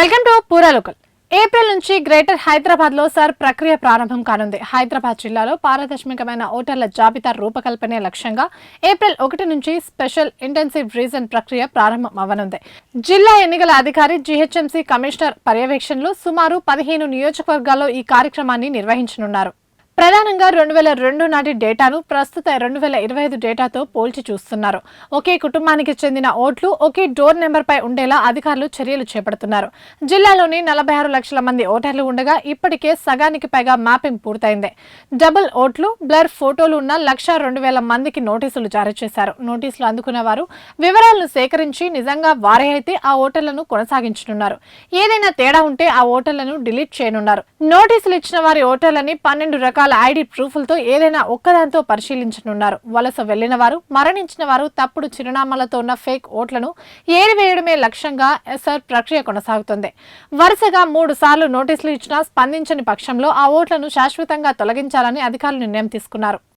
Welcome to పూరా local. April నుంచి greater Hyderabad లో సర్ ప్రక్రియ ప్రారంభం కానుంది. హైదరాబాద్ జిల్లాలో పారదర్శకమైన ఓటర్ల జాబితా రూపకల్పనే లక్ష్యంగా ఏప్రిల్ 1 నుంచి స్పెషల్ ఇంటెన్సివ్ రీజన్ ప్రక్రియ ప్రారంభం అవ్వనుంది. జిల్లా ఎన్నికల అధికారి జీహెచ్ఎంసీ కమిషనర్ పర్యవేక్షణలో సుమారు 15 నియోజకవర్గాల్లో ఈ కార్యక్రమాన్ని నిర్వహించనున్నారు. ప్రధానంగా 2002 నాటి డేటాను ప్రస్తుత 2025 డేటాతో పోల్చి చూస్తున్నారు. ఒకే కుటుంబానికి చెందిన ఓట్లు ఒకే డోర్ నెంబర్పై ఉండేలా అధికారులు చర్యలు చేపడుతున్నారు. జిల్లాలోని 46 లక్షల మంది ఓటర్లు ఉండగా ఇప్పటికే సగానికి పైగా మ్యాపింగ్ పూర్తయింది. డబుల్ ఓట్లు, బ్లర్ ఫోటోలు ఉన్న 1,02,000 మందికి నోటీసులు జారీ చేశారు. నోటీసులు అందుకున్న వారు వివరాలను సేకరించి నిజంగా వారే అయితే ఆ ఓటర్లను కొనసాగించనున్నారు. ఏదైనా తేడా ఉంటే ఆ ఓటర్లను డిలీట్ చేయనున్నారు. నోటీసులు ఇచ్చిన వారి ఓటర్లని 12 రకాల ఐడి ప్రూఫ్లతో ఏదైనా ఒక్కదాంతో పరిశీలించనున్నారు. వలస వెళ్లిన వారు, మరణించిన వారు, తప్పుడు చిరునామాలతో ఉన్న ఫేక్ ఓట్లను ఏరివేయడమే లక్ష్యంగా ఎస్ఆర్ ప్రక్రియ కొనసాగుతుంది. వరుసగా 3 సార్లు నోటీసులు ఇచ్చినా స్పందించని పక్షంలో ఆ ఓట్లను శాశ్వతంగా తొలగించాలని అధికారులు నిర్ణయం తీసుకున్నారు.